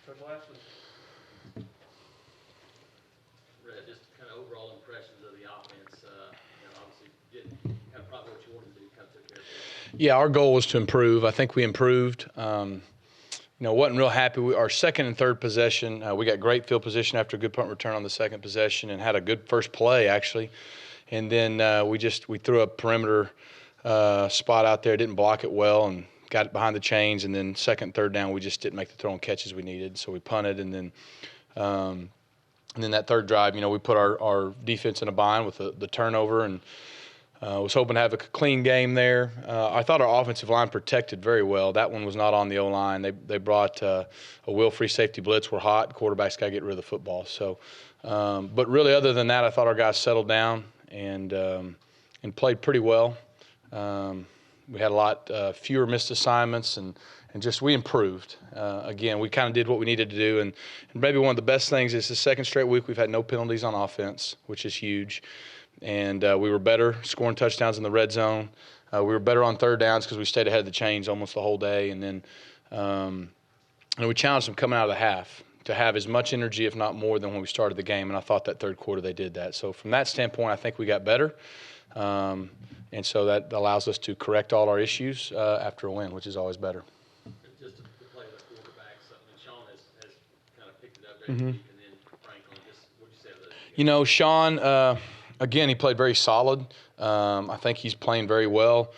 Coach Lashlee. Rhett, just kind of overall impressions of the offense. Obviously did kind of probably what you wanted to do, kind of took care of it. Yeah, our goal was to improve. I think we improved. Wasn't real happy. Our second and third possession, we got great field position after a good punt return on the second possession and had a good first play, actually. And then we threw a perimeter spot out there, didn't block it well, and got it behind the chains. And then second and third down, we just didn't make the throwing catches we needed. So we punted, and then that third drive, we put our defense in a bind with the turnover, and was hoping to have a clean game there. I thought our offensive line protected very well. That one was not on the O-line. They brought a will-free safety blitz. We're hot. Quarterback's got to get rid of the football. So, but really, other than that, I thought our guys settled down and played pretty well. We had a lot fewer missed assignments, and just we improved. Again, we kind of did what we needed to do. And maybe one of the best things is the second straight week we've had no penalties on offense, which is huge. And we were better scoring touchdowns in the red zone. We were better on third downs because we stayed ahead of the chains almost the whole day. And then we challenged them coming out of the half to have as much energy, if not more, than when we started the game. And I thought that third quarter they did that. So from that standpoint, I think we got better. And so that allows us to correct all our issues after a win, which is always better. Just to play with the quarterbacks, I mean, Sean has kind of picked it up every week, and then Franklin, just what you say of those? Sean, again, he played very solid. I think he's playing very well.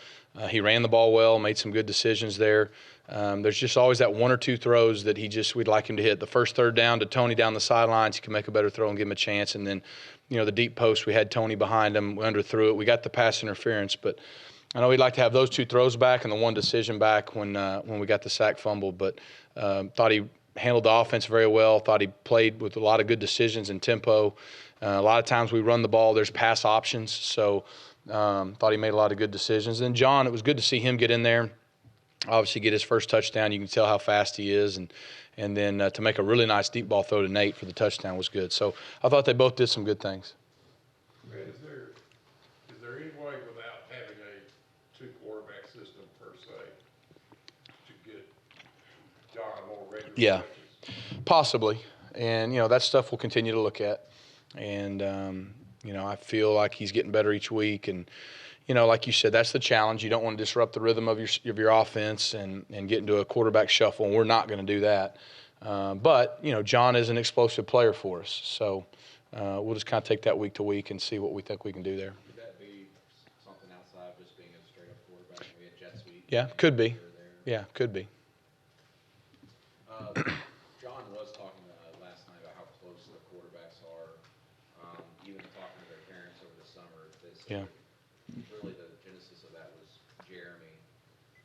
He ran the ball well, made some good decisions there. There's just always that one or two throws that we'd like him to hit. The first third down to Tony down the sidelines, he can make a better throw and give him a chance. And then, the deep post, we had Tony behind him. We underthrew it. We got the pass interference, but I know we'd like to have those two throws back and the one decision back when we got the sack fumble. But thought he handled the offense very well. Thought he played with a lot of good decisions and tempo. A lot of times we run the ball, there's pass options. So thought he made a lot of good decisions. And John, it was good to see him get in there. Obviously get his first touchdown. You can tell how fast he is. And then to make a really nice deep ball throw to Nate for the touchdown was good. So I thought they both did some good things. Is there any way without having a two-quarterback system per se to get John a more regular touches? Possibly. And, that stuff we'll continue to look at. And, I feel like he's getting better each week. And, like you said, that's the challenge. You don't want to disrupt the rhythm of your offense and get into a quarterback shuffle, and we're not going to do that. But, John is an explosive player for us. So we'll just kind of take that week to week and see what we think we can do there. Could that be something outside of just being a straight-up quarterback? We had jet sweep. Yeah, could be. Yeah, could be. John was talking last night about how close the quarterbacks are, even talking to their parents over the summer. Yeah. Really the genesis of that was Jeremy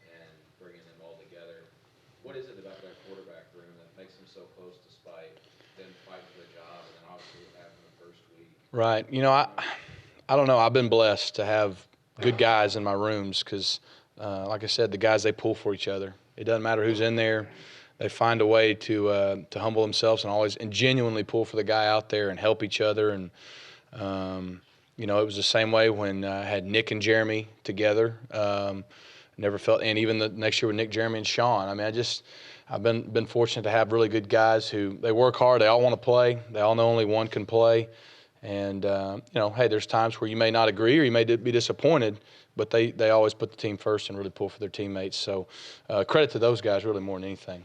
and bringing them all together. What is it about that quarterback room that makes them so close despite them fighting for the job and then obviously what happened the first week? Right. I don't know. I've been blessed to have good guys in my rooms because, like I said, the guys, they pull for each other. It doesn't matter who's in there. They find a way to humble themselves and genuinely pull for the guy out there and help each other. And, it was the same way when I had Nick and Jeremy together. Never felt, and even the next year with Nick, Jeremy, and Sean. I mean, I've been fortunate to have really good guys who they work hard. They all want to play. They all know only one can play. And hey, there's times where you may not agree or you may be disappointed, but they always put the team first and really pull for their teammates. So credit to those guys really more than anything.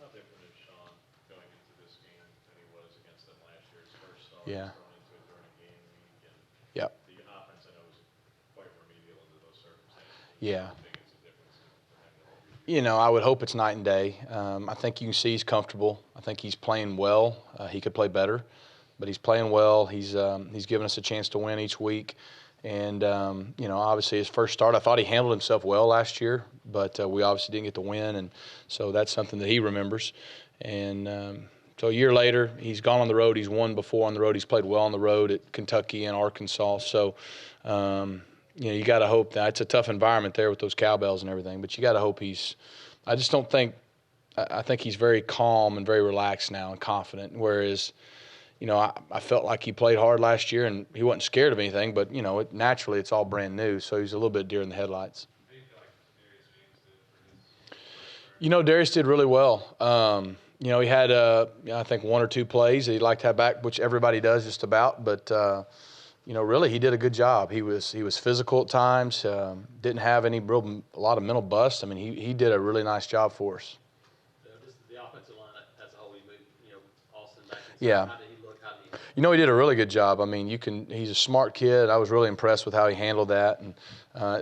How different is Sean going into this game than he was against them last year? His first start Yeah. going into it during a game week, and Yep. the offense I know is quite remedial under those circumstances. Yeah. I think it's a difference in him. I would hope it's night and day. I think you can see he's comfortable. I think he's playing well. He could play better, but he's playing well. He's given us a chance to win each week. And, obviously his first start, I thought he handled himself well last year, but we obviously didn't get to win. And so that's something that he remembers. And so a year later, he's gone on the road. He's won before on the road. He's played well on the road at Kentucky and Arkansas. So, you got to hope that it's a tough environment there with those cowbells and everything, but you got to hope I think he's very calm and very relaxed now and confident. Whereas, I felt like he played hard last year and he wasn't scared of anything, but, naturally it's all brand new. So he's a little bit deer in the headlights. How do you feel like Darius James did for his first start? Darius did really well. He had, I think, one or two plays that he'd like to have back, which everybody does just about. But, really, he did a good job. He was physical at times, didn't have a lot of mental bust. I mean, he did a really nice job for us. Just the offensive line as a whole, you moved, Austin back inside. Yeah. How did he look? How did he? He did a really good job. I mean, he's a smart kid. I was really impressed with how he handled that. And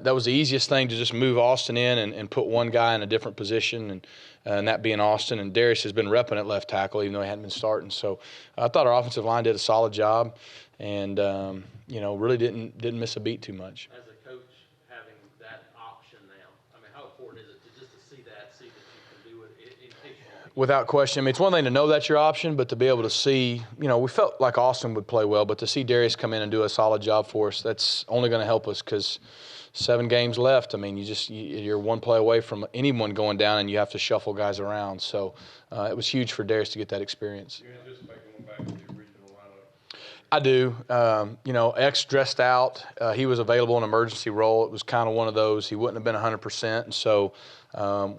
that was the easiest thing, to just move Austin in and put one guy in a different position, and that being Austin. And Darius has been repping at left tackle, even though he hadn't been starting. So I thought our offensive line did a solid job, and, really didn't miss a beat too much. As a coach, having that option now, I mean, how important is it to see that you can do it in case you. Without question. I mean, it's one thing to know that's your option, but to be able to see, we felt like Austin would play well, but to see Darius come in and do a solid job for us, that's only going to help us, because 7 games left. I mean, you're one play away from anyone going down, and you have to shuffle guys around. So it was huge for Darius to get that experience. You anticipate going back to the original lineup? I do. X dressed out. He was available in an emergency role. It was kind of one of those. He wouldn't have been 100%. And so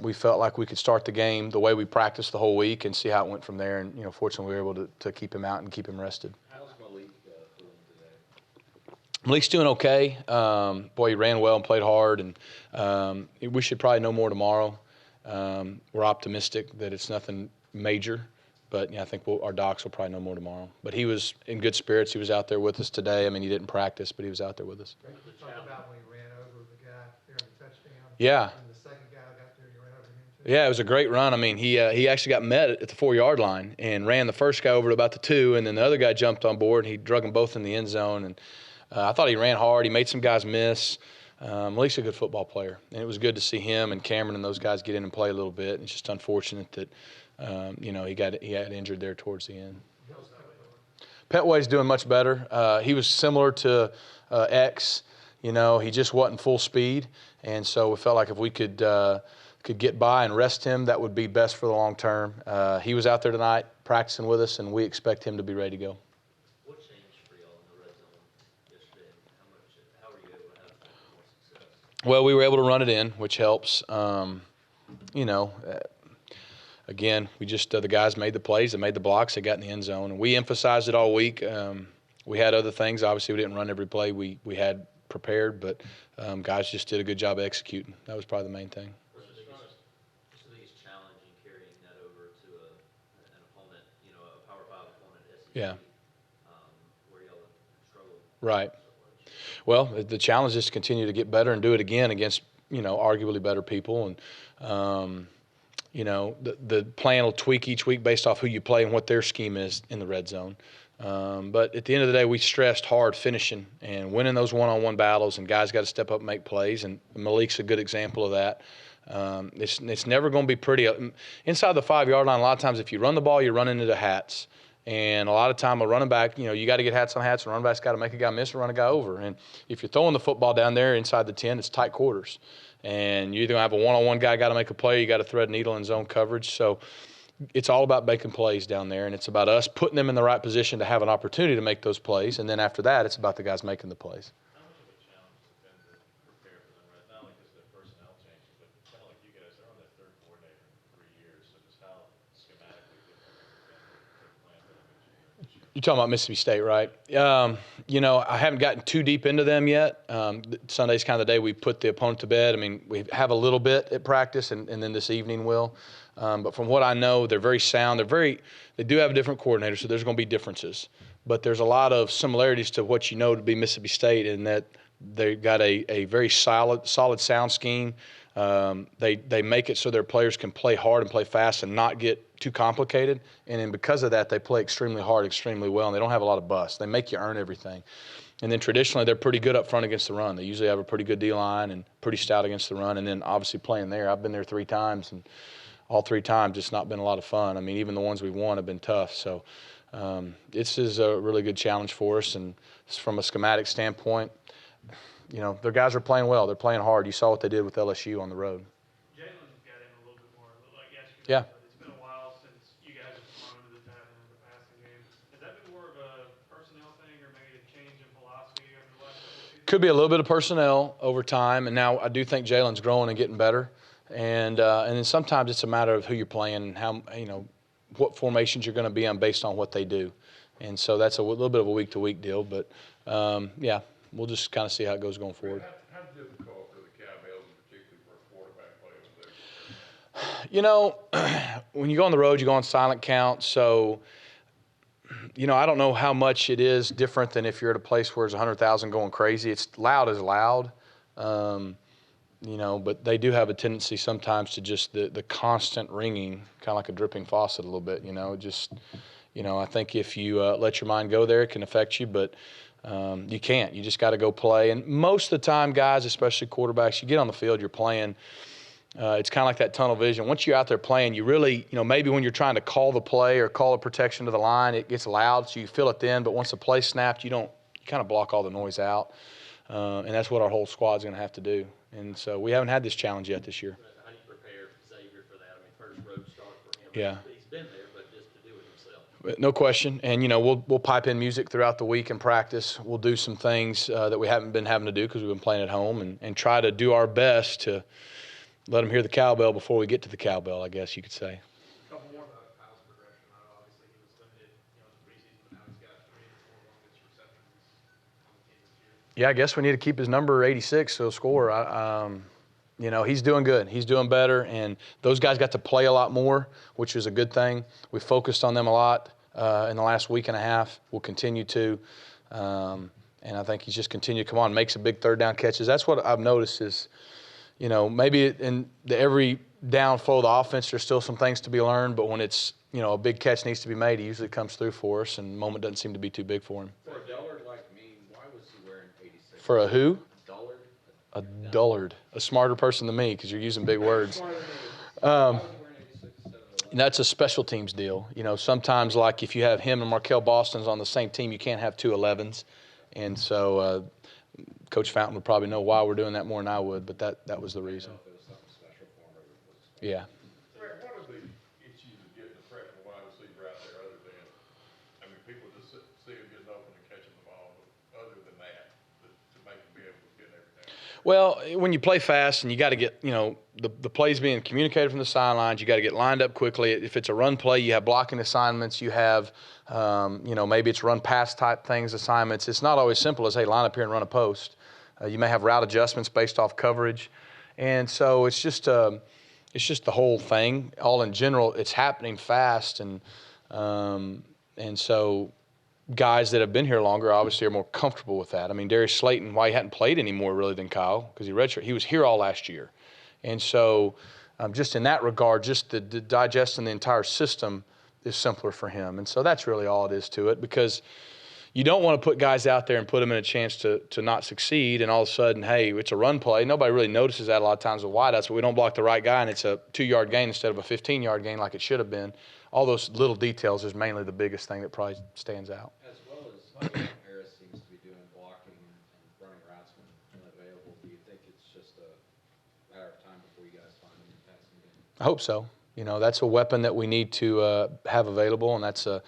we felt like we could start the game the way we practiced the whole week and see how it went from there. And, fortunately, we were able to keep him out and keep him rested. How's Malik doing today? Malik's doing okay. He ran well and played hard. And we should probably know more tomorrow. We're optimistic that it's nothing major. But I think our docs will probably know more tomorrow. But he was in good spirits. He was out there with us today. I mean, he didn't practice, but he was out there with us. Talk about when he ran over the guy there in the touchdown. Yeah. And the second guy got there, you ran over him too. Yeah, it was a great run. I mean, he actually got met at the 4-yard line and ran the first guy over to about the 2, and then the other guy jumped on board, and he drug them both in the end zone. And I thought he ran hard. He made some guys miss. Malik's a good football player, and it was good to see him and Cameron and those guys get in and play a little bit. And it's just unfortunate that he got injured there towards the end. Petway's doing much better. He was similar to X. He just wasn't full speed, and so we felt like if we could get by and rest him, that would be best for the long term. He was out there tonight practicing with us, and we expect him to be ready to go. What changed for y'all in the red zone yesterday? How were you able to have more success? Well, we were able to run it in, which helps. Again, we just the guys made the plays, they made the blocks, they got in the end zone, and we emphasized it all week. We had other things. Obviously, we didn't run every play we had prepared, but guys just did a good job of executing. That was probably the main thing. What's the biggest challenge in carrying that over to an opponent, a Power 5 opponent, SEC? Yeah. Where y'all struggled. Right. So much? Well, the challenge is to continue to get better and do it again against arguably better people, and the plan will tweak each week based off who you play and what their scheme is in the red zone. But at the end of the day, we stressed hard finishing and winning those one-on-one battles, and guys got to step up and make plays, and Malik's a good example of that. It's never going to be pretty. Inside the 5-yard line, a lot of times if you run the ball, you're running into hats. And a lot of time a running back, you got to get hats on hats, and running back's got to make a guy miss or run a guy over. And if you're throwing the football down there inside the 10, it's tight quarters. And you either have a one-on-one guy got to make a play, or you got to thread needle in zone coverage. So it's all about making plays down there, and it's about us putting them in the right position to have an opportunity to make those plays. And then after that, it's about the guys making the plays. How much of a challenge has it been to prepare for them, right? Not only because of their personnel changes, but kind of like you guys, they're on their 3rd coordinator in 3 years. So just how schematically different has it been to plan for them each year? You're talking about Mississippi State, right? I haven't gotten too deep into them yet. Sunday's kind of the day we put the opponent to bed. I mean, we have a little bit at practice, and then this evening we'll. But from what I know, they're very sound. They do have a different coordinator, so there's going to be differences. But there's a lot of similarities to what you know to be Mississippi State, in that they've got a very solid sound scheme. They make it so their players can play hard and play fast and not get too complicated. And then because of that, they play extremely hard, extremely well, and they don't have a lot of busts. They make you earn everything. And then traditionally, they're pretty good up front against the run. They usually have a pretty good D-line and pretty stout against the run. And then obviously playing there, I've been there 3 times, and all 3 times it's not been a lot of fun. I mean, even the ones we've won have been tough. So this is a really good challenge for us. And from a schematic standpoint, their guys are playing well. They're playing hard. You saw what they did with LSU on the road. Jalen got in a little bit more, like yesterday. Yeah. But it's been a while since you guys have thrown to the tight end in the passing game. Has that been more of a personnel thing, or maybe a change in philosophy over the last couple of seasons? Could be a little bit of personnel over time, and now I do think Jalen's growing and getting better. And then sometimes it's a matter of who you're playing and how what formations you're going to be on based on what they do. And so that's a little bit of a week-to-week deal. But, yeah, we'll just kind of see how it goes going forward. How difficult are the cowbells, particularly for a quarterback playing with their? You know, when you go on the road, you go on silent count. So, you know, I don't know how much it is different than if you're at a place where there's 100,000 going crazy. It's loud as loud. You know, but they do have a tendency sometimes to just the constant ringing, kind of like a dripping faucet a little bit, you know, just, you know, I think if you let your mind go there, it can affect you, but you can't. You just got to go play. And most of the time, guys, especially quarterbacks, you get on the field, you're playing. It's kind of like that tunnel vision. Once you're out there playing, you really, you know, maybe when you're trying to call the play or call a protection to the line, it gets loud, so you feel it then. But once the play's snapped, you kind of block all the noise out. And that's what our whole squad's going to have to do. And so we haven't had this challenge yet this year. How do you prepare Xavier for that? I mean, first road start for him. Yeah. He's been there, but just to do it himself. No question. And, you know, we'll pipe in music throughout the week in practice. We'll do some things that we haven't been having to do because we've been playing at home and try to do our best to let them hear the cowbell before we get to the cowbell, I guess you could say. Couple more about Kyle's progression. Obviously, he was limited, in the preseason, but now he's got 3 of the 4 longest receptions on the team this year. Yeah, I guess we need to keep his number 86 so he'll score. You know, he's doing good. He's doing better, and those guys got to play a lot more, which is a good thing. We focused on them a lot in the last week and a half. We'll continue to, and I think he's just continued to come on, makes a big third down catches. That's what I've noticed is, you know, maybe in every down flow of the offense, there's still some things to be learned, but when it's, you know, a big catch needs to be made, he usually comes through for us, and the moment doesn't seem to be too big for him. For a dullard like me, why was he wearing 86? For a who? Dullard? A dullard. A smarter person than me because you're using big words. Smarter than me. Why was he wearing 86 instead of 11? And that's a special teams deal. You know, sometimes like if you have him and Markel Boston's on the same team, you can't have 2 11s. And so Coach Fountain would probably know why we're doing that more than I would, but that was the reason. If it was something special for him or if it was special. Yeah. Rhett, what are the issues of getting a freshman wide receiver out there other than, I mean, people just see him getting open and catching the ball, but other than that, to make him be able to get everything? Well, when you play fast and you got to get, you know, the plays being communicated from the sidelines, you got to get lined up quickly. If it's a run play, you have blocking assignments, you have, you know, maybe it's run pass type things, assignments. It's not always simple as, hey, line up here and run a post. You may have route adjustments based off coverage. And so it's just the whole thing. All in general, it's happening fast. And so guys that have been here longer obviously are more comfortable with that. I mean, Darius Slayton, why he hadn't played any more really than Kyle, because he was here all last year. And so just in that regard, just the digesting the entire system is simpler for him. And so that's really all it is to it, because you don't want to put guys out there and put them in a chance to not succeed, and all of a sudden, hey, it's a run play. Nobody really notices that a lot of times with wideouts, but we don't block the right guy, and it's a 2-yard gain instead of a 15-yard gain like it should have been. All those little details is mainly the biggest thing that probably stands out. As well as Harris seems to be doing blocking and running routes when available, do you think it's just a matter of time before you guys find him in the passing game? I hope so. You know, that's a weapon that we need to have available, and that's a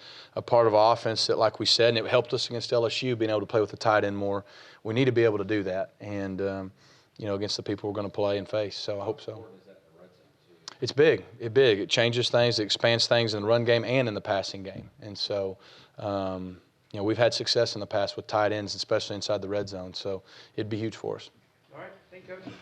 part of our offense that, like we said, and it helped us against LSU, being able to play with the tight end more. We need to be able to do that, and, you know, against the people we're going to play and face. So I hope so. How important is that in the red zone, too? It's big. It's big. It changes things. It expands things in the run game and in the passing game. And so, you know, we've had success in the past with tight ends, especially inside the red zone. So it'd be huge for us. All right, thank you, Coach.